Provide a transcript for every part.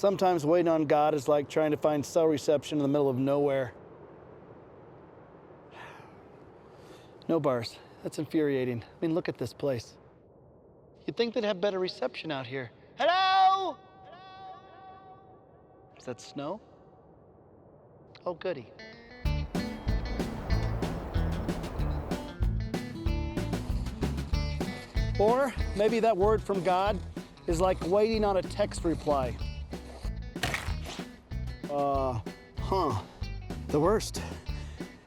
Sometimes waiting on God is like trying to find cell reception in the middle of nowhere. No bars. That's infuriating. I mean, look at this place. You'd think they'd have better reception out here. Hello? Is that snow? Oh, goody. Or maybe that word from God is like waiting on a text reply. The worst.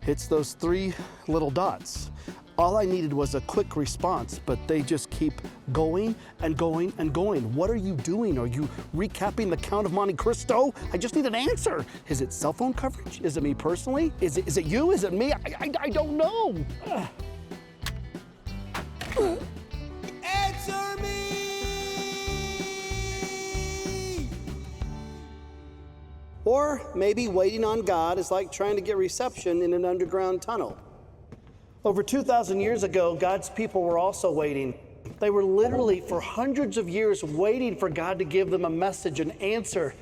It's those 3 little dots. All I needed was a quick response, but they just keep going and going and going. What are you doing? Are you recapping the Count of Monte Cristo? I just need an answer. Is it cell phone coverage? Is it me personally? Is it you? Is it me? I don't know. Answer me! Or maybe waiting on God is like trying to get reception in an underground tunnel. Over 2,000 years ago, God's people were also waiting. They were literally for hundreds of years waiting for God to give them a message, an answer.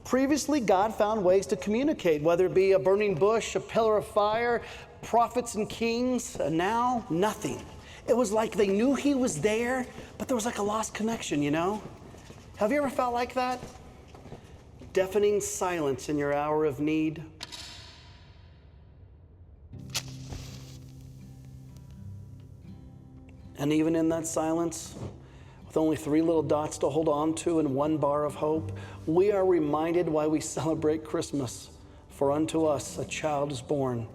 Previously, God found ways to communicate, whether it be a burning bush, a pillar of fire, prophets and kings, and now nothing. It was like they knew he was there, but there was like a lost connection, you know? Have you ever felt like that? Deafening silence in your hour of need. And even in that silence, with only 3 little dots to hold on to and 1 bar of hope, we are reminded why we celebrate Christmas. For unto us a child is born,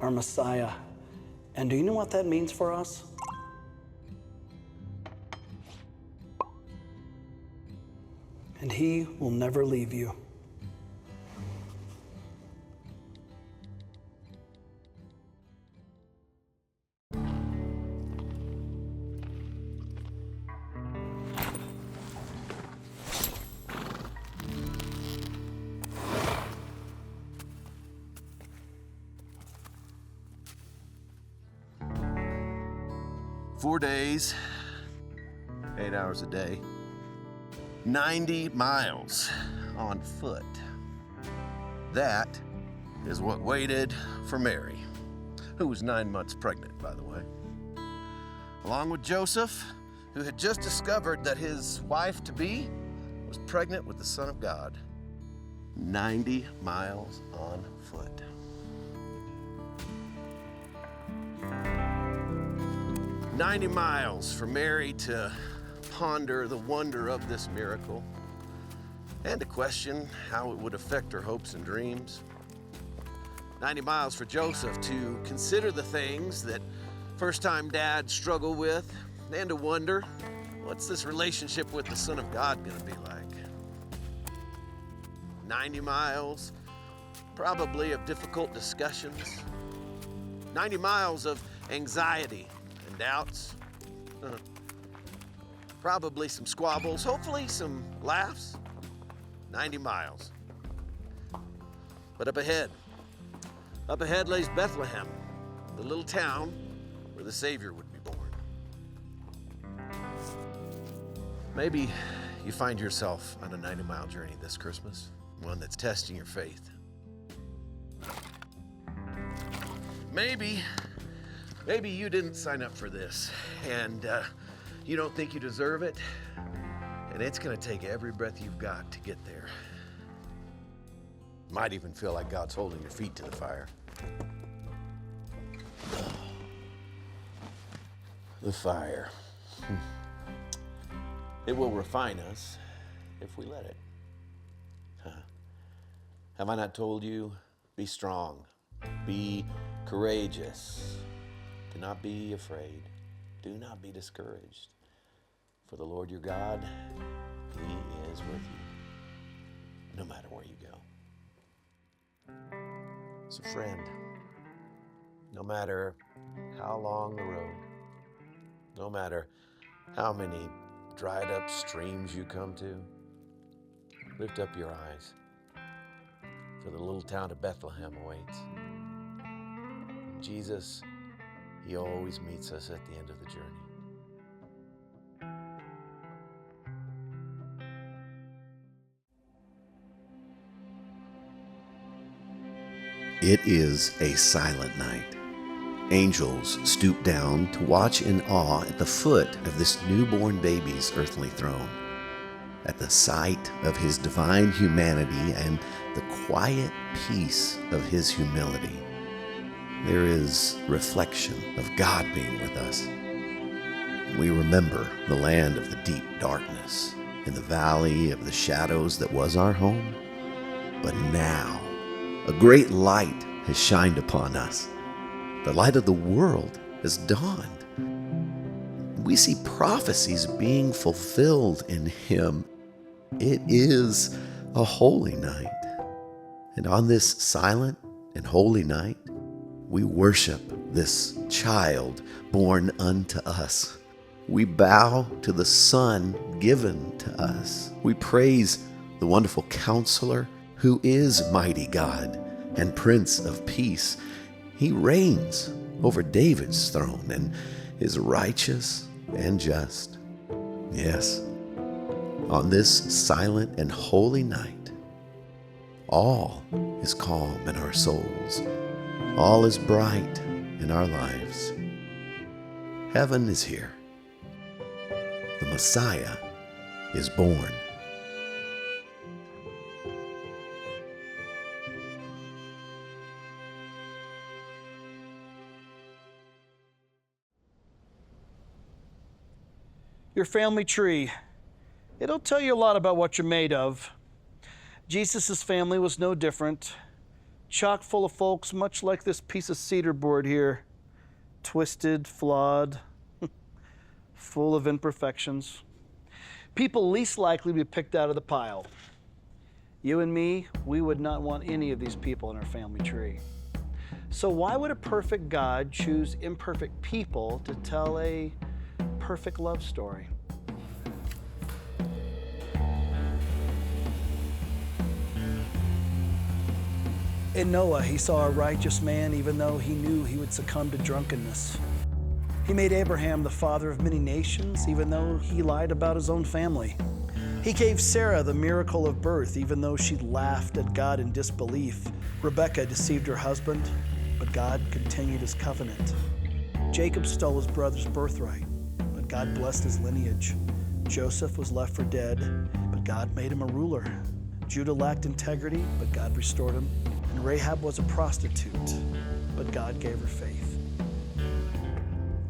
our Messiah. And do you know what that means for us? And he will never leave you. Four days, 8 hours a day, 90 miles on foot. That is what waited for Mary, who was 9 months pregnant, by the way. Along with Joseph, who had just discovered that his wife-to-be was pregnant with the Son of God. 90 miles on foot. "90 miles for Mary to ponder the wonder of this miracle and to question how it would affect her hopes and dreams. 90 miles for Joseph to consider the things that first-time dads struggle with and to wonder, what's this relationship with the Son of God gonna be like? 90 miles, probably of difficult discussions. 90 miles of anxiety and doubts. Probably some squabbles, hopefully some laughs. 90 miles. But up ahead lays Bethlehem, the little town where the Savior would be born. Maybe you find yourself on a 90-mile journey this Christmas, one that's testing your faith. Maybe you didn't sign up for this, and you don't think you deserve it, and it's gonna take every breath you've got to get there. Might even feel like God's holding your feet to the fire. The fire. It will refine us if we let it. Have I not told you? Be strong, be courageous. Do not be afraid. Do not be discouraged. For the Lord your God, he is with you, no matter where you go. So friend, no matter how long the road, no matter how many dried up streams you come to, lift up your eyes, for the little town of Bethlehem awaits. Jesus, he always meets us at the end of the journey. It is a silent night. Angels stoop down to watch in awe at the foot of this newborn baby's earthly throne. At the sight of his divine humanity and the quiet peace of his humility, there is reflection of God being with us. We remember the land of the deep darkness, in the valley of the shadows that was our home. But now, a great light has shined upon us. The light of the world has dawned. We see prophecies being fulfilled in him. It is a holy night. And on this silent and holy night, we worship this child born unto us. We bow to the Son given to us. We praise the wonderful Counselor who is mighty God and Prince of Peace. He reigns over David's throne and is righteous and just. Yes, on this silent and holy night, all is calm in our souls. All is bright in our lives. Heaven is here. The Messiah is born. Your family tree. It'll tell you a lot about what you're made of. Jesus' family was no different. Chock full of folks much like this piece of cedar board here. Twisted, flawed, full of imperfections. People least likely to be picked out of the pile. You and me, we would not want any of these people in our family tree. So why would a perfect God choose imperfect people to tell a perfect love story? In Noah, he saw a righteous man even though he knew he would succumb to drunkenness. He made Abraham the father of many nations even though he lied about his own family. He gave Sarah the miracle of birth even though she laughed at God in disbelief. Rebekah deceived her husband, but God continued his covenant. Jacob stole his brother's birthright, but God blessed his lineage. Joseph was left for dead, but God made him a ruler. Judah lacked integrity, but God restored him. And Rahab was a prostitute, but God gave her faith.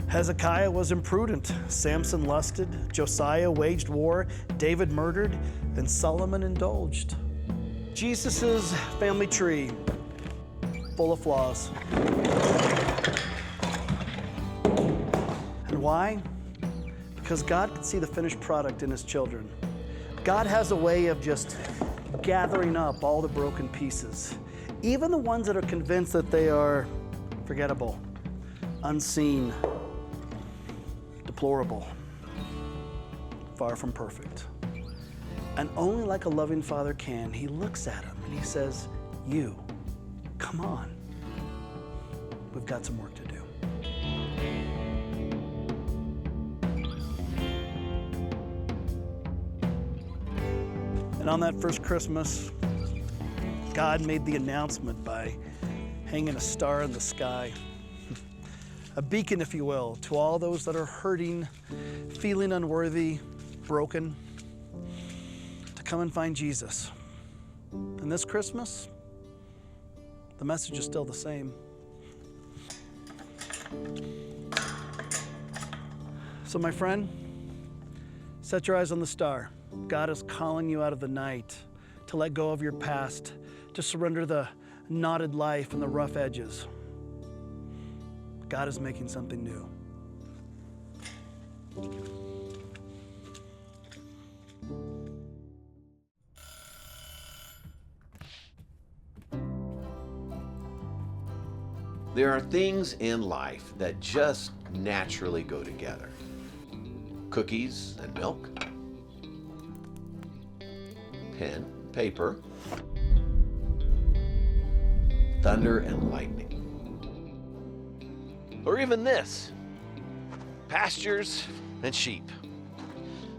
Hezekiah was imprudent. Samson lusted. Josiah waged war. David murdered. And Solomon indulged. Jesus' family tree, full of flaws. And why? Because God can see the finished product in his children. God has a way of just gathering up all the broken pieces, even the ones that are convinced that they are forgettable, unseen, deplorable, far from perfect. And only like a loving father can, he looks at him and he says, "You, come on. We've got some work to do." And on that first Christmas, God made the announcement by hanging a star in the sky, a beacon, if you will, to all those that are hurting, feeling unworthy, broken, to come and find Jesus. And this Christmas, the message is still the same. So my friend, set your eyes on the star. God is calling you out of the night to let go of your past, to surrender the knotted life and the rough edges. God is making something new. There are things in life that just naturally go together. Cookies and milk, pen, paper, thunder and lightning. Or even this, pastures and sheep.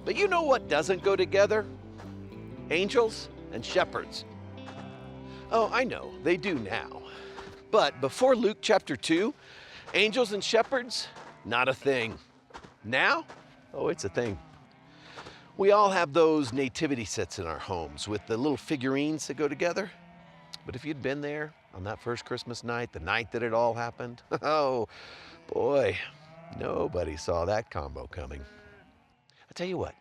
But you know what doesn't go together? Angels and shepherds. Oh, I know, they do now. But before Luke chapter 2, angels and shepherds, not a thing. Now, oh, it's a thing. We all have those nativity sets in our homes with the little figurines that go together. But if you'd been there on that first Christmas night, the night that it all happened, oh boy, nobody saw that combo coming. I tell you what,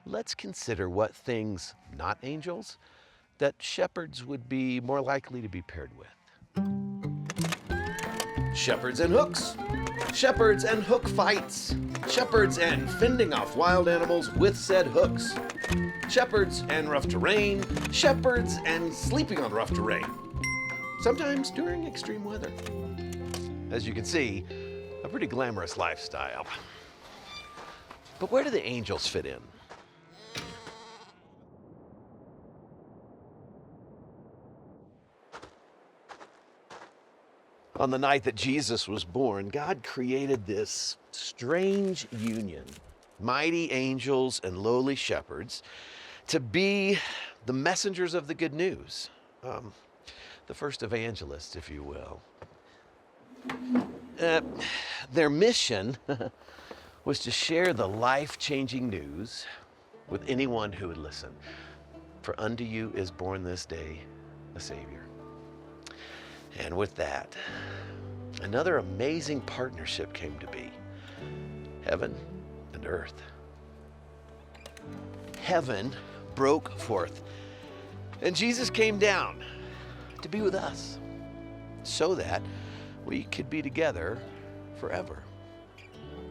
let's consider what things, not angels, that shepherds would be more likely to be paired with. Shepherds and hooks, shepherds and hook fights, shepherds and fending off wild animals with said hooks, shepherds and rough terrain, shepherds and sleeping on rough terrain, sometimes during extreme weather. As you can see, a pretty glamorous lifestyle. But where do the angels fit in? On the night that Jesus was born, God created this strange union, mighty angels and lowly shepherds, to be the messengers of the good news, the first evangelists, if you will. Their mission was to share the life-changing news with anyone who would listen. For unto you is born this day a Savior. And with that, another amazing partnership came to be. Heaven and earth. Heaven broke forth, and Jesus came down to be with us so that we could be together forever.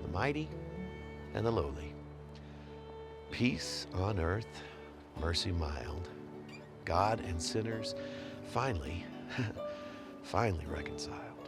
The mighty and the lowly. Peace on earth, mercy mild. God and sinners finally reconciled.